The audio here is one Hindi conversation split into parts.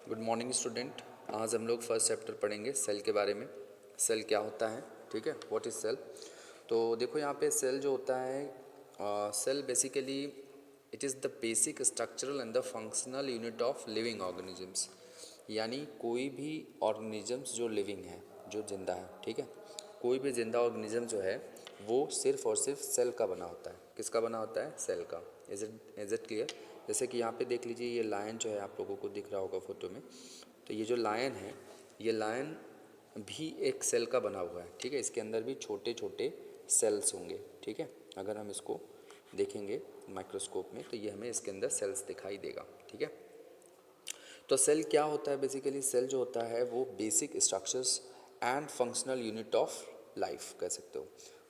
Good morning student. आज हम लोग फर्स्ट चैप्टर पढ़ेंगे सेल के बारे में। सेल क्या होता है, ठीक है, व्हाट इज़ सेल। तो देखो यहाँ पे सेल जो होता है, cell basically it is the basic structural and the functional unit of living organisms. यानी कोई भी ऑर्गेनिजम्स जो लिविंग है, जो जिंदा है, ठीक है, कोई भी जिंदा ऑर्गेनिज्म जो है वो सिर्फ और सिर्फ सेल का बना होता है। किसका बना होता है? सेल का। Is it clear? जैसे कि यहाँ पे देख लीजिए, ये लायन जो है आप लोगों को दिख रहा होगा फोटो में। तो ये जो लायन है, ये लायन भी एक सेल का बना हुआ है, ठीक है। इसके अंदर भी छोटे छोटे सेल्स होंगे, ठीक है। अगर हम इसको देखेंगे माइक्रोस्कोप में तो ये हमें इसके अंदर सेल्स दिखाई देगा, ठीक है। तो सेल क्या होता है? बेसिकली सेल जो होता है वो basic structures and functional unit of life कह सकते हो।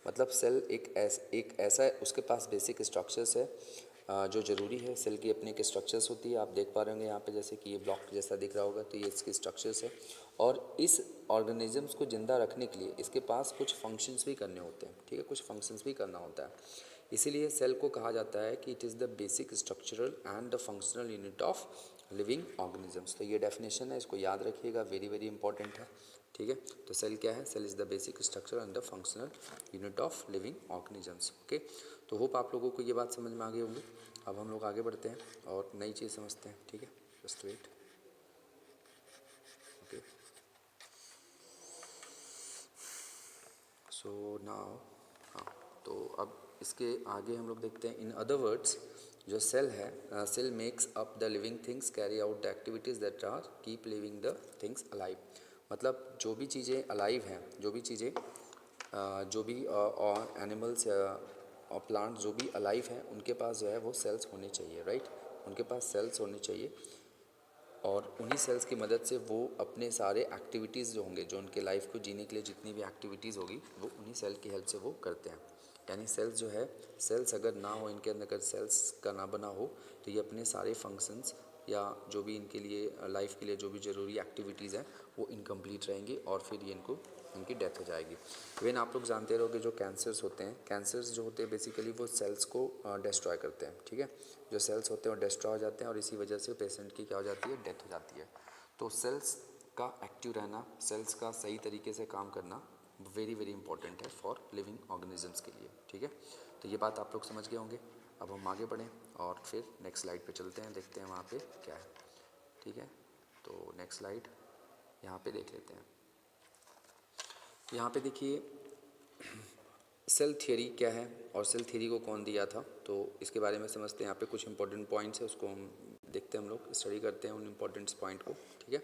मतलब सेल एक ऐसा उसके पास बेसिक स्ट्रक्चर्स है जो ज़रूरी है। सेल की अपनी एक स्ट्रक्चर्स होती है, आप देख पा रहे होंगे यहाँ पे, जैसे कि ये ब्लॉक जैसा दिख रहा होगा, तो ये इसकी स्ट्रक्चर्स है। और इस ऑर्गेनिजम्स को ज़िंदा रखने के लिए इसके पास कुछ फंक्शंस भी करने होते हैं, ठीक है, कुछ फंक्शंस भी करना होता है। इसीलिए सेल को कहा जाता है कि it is the basic structural and the functional unit of living organisms. तो ये डेफिनेशन है, इसको याद रखिएगा, वेरी वेरी इंपॉर्टेंट है, ठीक है। तो सेल क्या है? Cell is the basic structure and the functional unit of living organisms, okay. तो होप आप लोगों को ये बात समझ में आ गई होंगी। अब हम लोग आगे बढ़ते हैं और नई चीज़ समझते हैं, ठीक है। Just wait, okay. So now, हाँ, तो अब इसके आगे हम लोग देखते हैं। इन अदर वर्ड्स, जो सेल है, cell makes up the living things carry out the activities that are keep living the things alive. मतलब जो भी चीज़ें अलाइव हैं, जो भी चीज़ें जो भी एनिमल्स और प्लांट जो भी अलाइव हैं, उनके पास जो है वो सेल्स होने चाहिए, राइट। उनके पास सेल्स होने चाहिए और उन्हीं सेल्स की मदद से वो अपने सारे एक्टिविटीज़ जो होंगे, जो उनके लाइफ को जीने के लिए जितनी भी एक्टिविटीज़ होगी, वो उन्हीं सेल की हेल्प से वो करते हैं। यानी सेल्स जो है, सेल्स अगर ना हो, इनके अंदर अगर सेल्स का ना बना हो, तो ये अपने सारे फंक्शंस या जो भी इनके लिए लाइफ के लिए जो भी ज़रूरी एक्टिविटीज़ हैं वो इनकम्प्लीट रहेंगी और फिर ये इनकी डेथ हो जाएगी। इवन आप लोग जानते रहोगे, जो कैंसर्स होते हैं, कैंसर्स जो होते हैं बेसिकली वो सेल्स को डिस्ट्रॉय करते हैं, ठीक है। जो सेल्स होते हैं वो डिस्ट्रॉय हो जाते हैं और इसी वजह से पेशेंट की क्या हो जाती है? डेथ हो जाती है। तो सेल्स का एक्टिव रहना, सेल्स का सही तरीके से काम करना वेरी वेरी इंपॉर्टेंट है फॉर लिविंग ऑर्गेनिजम्स के लिए, ठीक है। तो ये बात आप लोग समझ गए होंगे। अब हम आगे बढ़ें और फिर नेक्स्ट स्लाइड पे चलते हैं, देखते हैं वहाँ पे क्या है, ठीक है। तो नेक्स्ट स्लाइड यहाँ पे देख लेते हैं। यहाँ पे देखिए सेल थियरी क्या है और सेल थियरी को कौन दिया था, तो इसके बारे में समझते हैं। यहाँ पे कुछ इंपॉर्टेंट पॉइंट्स है, उसको हम देखते हैं, हम लोग स्टडी करते हैं उन इंपॉर्टेंट पॉइंट को, ठीक है।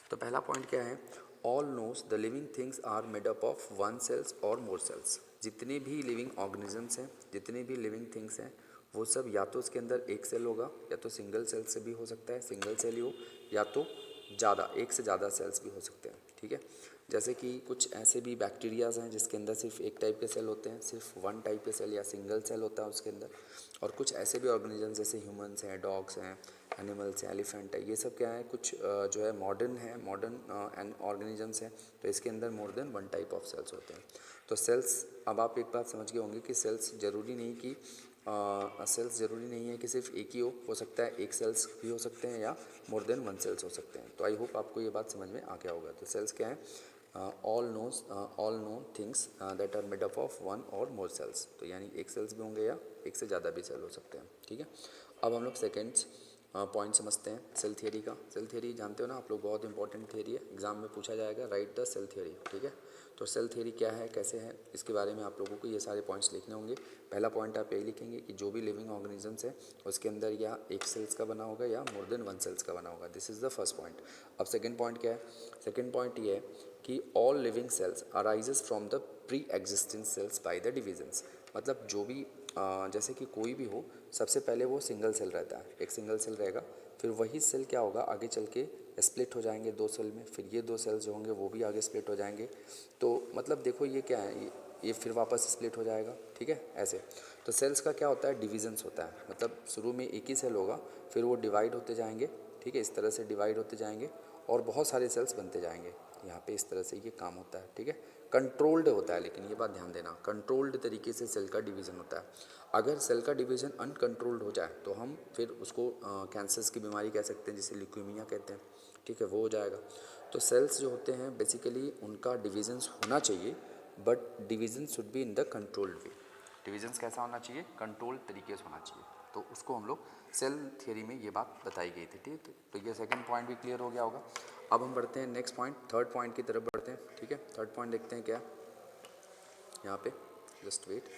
तो पहला पॉइंट क्या है? All knows the living things are made up of one cells और मोर सेल्स। जितने भी लिविंग ऑर्गेनिजम्स हैं, जितने भी लिविंग थिंग्स हैं, वो सब या तो उसके अंदर एक सेल होगा, या तो सिंगल सेल से भी हो सकता है, सिंगल सेल ही हो, या तो ज़्यादा, एक से ज़्यादा सेल्स भी हो सकते हैं, ठीक है। जैसे कि कुछ ऐसे भी बैक्टीरियाज़ हैं जिसके अंदर सिर्फ एक टाइप के सेल होते हैं, सिर्फ वन टाइप के सेल या सिंगल सेल होता है उसके अंदर। और कुछ ऐसे भी ऑर्गेनिजम्स जैसे ह्यूमंस हैं, डॉग्स हैं, एनिमल्स हैं, एलिफेंट है, ये सब क्या है, कुछ जो है मॉडर्न है, मॉडर्न ऑर्गेनिजम्स हैं, तो इसके अंदर more than one type of cells होते हैं। तो सेल्स, अब आप एक बात समझ गए होंगे कि सेल्स ज़रूरी नहीं कि सेल्स ज़रूरी नहीं है कि सिर्फ एक ही हो सकता है, एक सेल्स भी हो सकते हैं या मोर देन वन सेल्स हो सकते हैं। तो आई होप आपको ये बात समझ में आ गया होगा। तो सेल्स क्या है? All known things that are made up of one और मोर सेल्स। तो यानी एक सेल्स भी होंगे या एक से ज़्यादा भी सेल हो सकते हैं, ठीक है। अब हम लोग सेकेंड्स पॉइंट समझते हैं सेल थियरी का। सेल थियरी जानते हो ना आप लोग, बहुत इंपॉर्टेंट थियरी है, एग्जाम में पूछा जाएगा, राइट द सेल थियरी, ठीक है। तो सेल थियरी क्या है, कैसे है, इसके बारे में आप लोगों को ये सारे पॉइंट्स लिखने होंगे। पहला पॉइंट आप यही लिखेंगे कि जो भी लिविंग ऑर्गेनिजम्स है उसके अंदर या एक सेल्स का बना होगा या मोर देन वन सेल्स का बना होगा। This is the first point. अब सेकेंड पॉइंट क्या है? सेकेंड पॉइंट ये है कि all living cells arises from the pre existing cells by the divisions. मतलब जो भी जैसे कि कोई भी हो, सबसे पहले वो सिंगल सेल रहता है, एक सिंगल सेल रहेगा, फिर वही सेल क्या होगा, आगे चल के स्प्लिट हो जाएंगे दो सेल में, फिर ये दो सेल्स जो होंगे वो भी आगे स्प्लिट हो जाएंगे। तो मतलब देखो ये क्या है, ये फिर वापस स्प्लिट हो जाएगा, ठीक है, ऐसे। तो सेल्स का क्या होता है? डिविजन्स होता है। मतलब शुरू में एक ही सेल होगा, फिर वो डिवाइड होते जाएंगे, ठीक है, इस तरह से डिवाइड होते जाएंगे और बहुत सारे सेल्स बनते जाएंगे। यहाँ पे इस तरह से ये काम होता है, ठीक है। कंट्रोल्ड होता है, लेकिन ये बात ध्यान देना, कंट्रोल्ड तरीके से सेल का डिवीज़न होता है। अगर सेल का डिवीज़न अनकंट्रोल्ड हो जाए तो हम फिर उसको कैंसर्स की बीमारी कह सकते हैं, जिसे ल्यूकेमिया कहते हैं, ठीक है, वो हो जाएगा। तो सेल्स जो होते हैं बेसिकली उनका डिविजन्स होना चाहिए, but division should be in the controlled way. Divisions कैसा होना चाहिए? कंट्रोल तरीके से होना चाहिए। तो उसको हम लोग सेल थियरी में ये बात बताई गई थी, ठीक है। तो ये सेकंड पॉइंट भी क्लियर हो गया होगा। अब हम बढ़ते हैं नेक्स्ट पॉइंट, थर्ड पॉइंट की तरफ बढ़ते हैं, ठीक है। थर्ड पॉइंट देखते हैं क्या यहाँ पे, जस्ट वेट।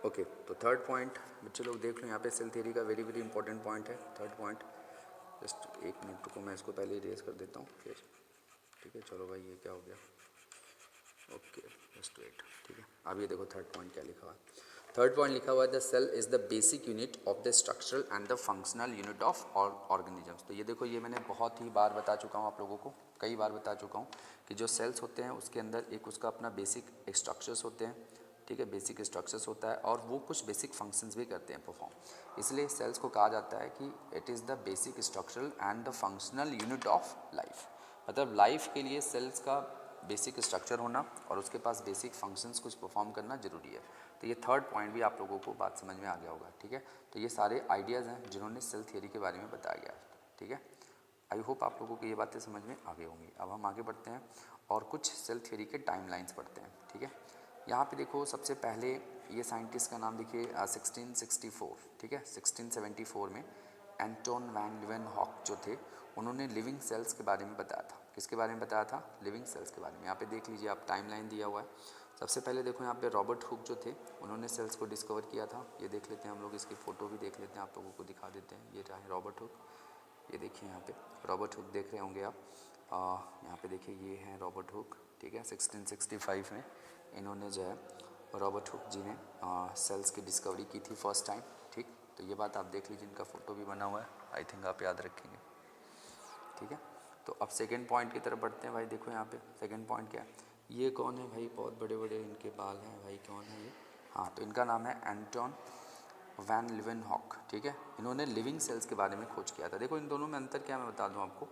ओके, तो थर्ड पॉइंट बच्चे लोग देख लो, यहाँ पे सेल थियरी का वेरी वेरी इंपॉर्टेंट पॉइंट है थर्ड पॉइंट। जस्ट एक मिनट रुको, मैं इसको पहले इरेज कर देता हूँ फिर, ठीक है। चलो भाई, ये क्या हो गया? ओके, जस्ट वेट, ठीक है। अब ये देखो थर्ड पॉइंट क्या लिखा हुआ है। थर्ड पॉइंट लिखा हुआ है the cell is the basic unit of the structural and the functional unit of organisms. तो ये देखो, ये मैंने बहुत ही बार बता चुका हूँ आप लोगों को, कई बार बता चुका हूँ कि जो सेल्स होते हैं उसके अंदर एक उसका अपना बेसिक स्ट्रक्चर्स होते हैं, ठीक है, बेसिक स्ट्रक्चर्स होता है, और वो कुछ बेसिक फंक्शंस भी करते हैं परफॉर्म। इसलिए सेल्स को कहा जाता है कि it is the basic structural and the functional unit of life. मतलब लाइफ के लिए सेल्स का बेसिक स्ट्रक्चर होना और उसके पास बेसिक फंक्शंस कुछ परफॉर्म करना जरूरी है। तो ये थर्ड पॉइंट भी आप लोगों को बात समझ में आ गया होगा, ठीक है। तो ये सारे आइडियाज़ हैं जिन्होंने सेल थियरी के बारे में बताया गया है, ठीक है। आई होप आप लोगों को ये बातें समझ में आ गई होंगी। अब हम आगे बढ़ते हैं और कुछ सेल थियरी के टाइमलाइंस पढ़ते हैं, ठीक है। यहाँ पे देखो, सबसे पहले ये साइंटिस्ट का नाम देखिए 1664, ठीक है। 1674 में एंटोन वैन लीeuwenhoek जो थे, उन्होंने लिविंग सेल्स के बारे में बताया था। किसके बारे में बताया था? लिविंग सेल्स के बारे में। यहाँ पे देख लीजिए आप, टाइमलाइन दिया हुआ है। सबसे पहले देखो यहाँ पे रॉबर्ट हुक जो थे, उन्होंने सेल्स को डिस्कवर किया था। ये देख लेते हैं हम लोग, इसकी फ़ोटो भी देख लेते हैं, आप लोगों को दिखा देते हैं। ये रहा रॉबर्ट हुक, ये देखिए यहाँ पे रॉबर्ट हुक देख रहे होंगे आप। यहाँ पे देखिए, ये हैं रॉबर्ट हुक, ठीक है। 1665 में इन्होंने जो है, रॉबर्ट हुक जी ने सेल्स की डिस्कवरी की थी फर्स्ट टाइम, ठीक। तो ये बात आप देख लीजिए, इनका फ़ोटो भी बना हुआ है, आई थिंक आप याद रखेंगे, ठीक है। तो अब सेकंड पॉइंट की तरफ बढ़ते हैं भाई। देखो यहाँ पे सेकंड पॉइंट क्या है, ये कौन है भाई? बहुत बड़े बड़े इनके बाल हैं भाई, कौन है ये? हाँ, तो इनका नाम है एंटोन वैन लीeuwenhoek, ठीक है। इन्होंने लिविंग सेल्स के बारे में खोज किया था। देखो इन दोनों में अंतर क्या, मैं बता दूं आपको।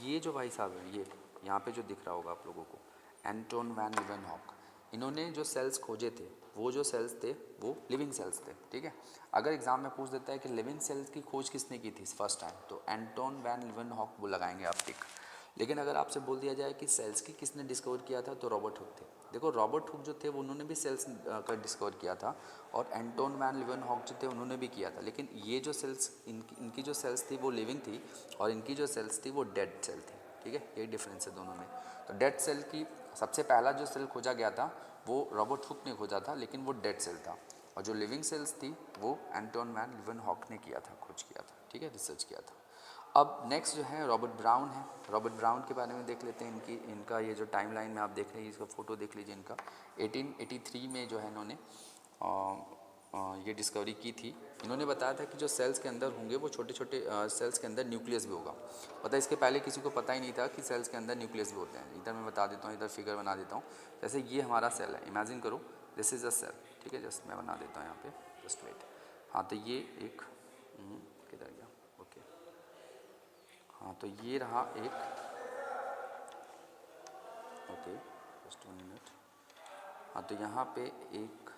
ये जो भाई साहब है, ये यहाँ पे जो दिख रहा होगा आप लोगों को, एंटोन वैन लीeuwenhoek, इन्होंने जो सेल्स खोजे थे, वो जो सेल्स थे वो लिविंग सेल्स थे, ठीक है। अगर एग्जाम में पूछ देता है कि लिविंग सेल्स की खोज किसने की थी फर्स्ट टाइम, तो एंटोन वैन लीeuwenhoek वो लगाएंगे आप टिक। लेकिन अगर आपसे बोल दिया जाए कि सेल्स की किसने डिस्कवर किया था, तो रॉबर्ट हुक थे। देखो रॉबर्ट हुक जो थे, उन्होंने भी सेल्स का डिस्कवर किया था, और एंटोन वैन लीeuwenhoek जो थे, उन्होंने भी किया था। लेकिन ये जो सेल्स, इनकी जो सेल्स थी वो लिविंग थी, और इनकी जो सेल्स थी वो डेड सेल थी, ठीक है। यही डिफरेंस है दोनों में। तो डेड सेल की सबसे पहला जो सेल खोजा गया था वो रॉबर्ट हुक ने खोजा था, लेकिन वो डेड सेल था। और जो लिविंग सेल्स थी वो एंटोन वैन लीeuwenhoek ने किया था, खोज किया था, ठीक है, रिसर्च किया था। अब नेक्स्ट जो है रॉबर्ट ब्राउन है। रॉबर्ट ब्राउन के बारे में देख लेते हैं। इनका ये जो टाइमलाइन में आप देख रहे हैं, इसका फ़ोटो देख लीजिए इनका। 1883 में जो है इन्होंने ये डिस्कवरी की थी। इन्होंने बताया था कि जो सेल्स के अंदर होंगे वो छोटे छोटे सेल्स के अंदर न्यूक्लियस भी होगा। पता, इसके पहले किसी को पता ही नहीं था कि सेल्स के अंदर न्यूक्लियस भी होते हैं। इधर मैं बता देता हूँ, इधर फिगर बना देता हूँ। जैसे ये हमारा सेल है, इमेजिन करो, दिस इज़ अ सेल, ठीक है। जस्ट मैं बना देता हूँ यहाँ पे, जस्ट वेट। हाँ, तो ये एक किधर गया? ओके, हाँ, तो ये रहा एक, ओके, जस्ट 1 मिनट। हाँ, तो यहाँ पे एक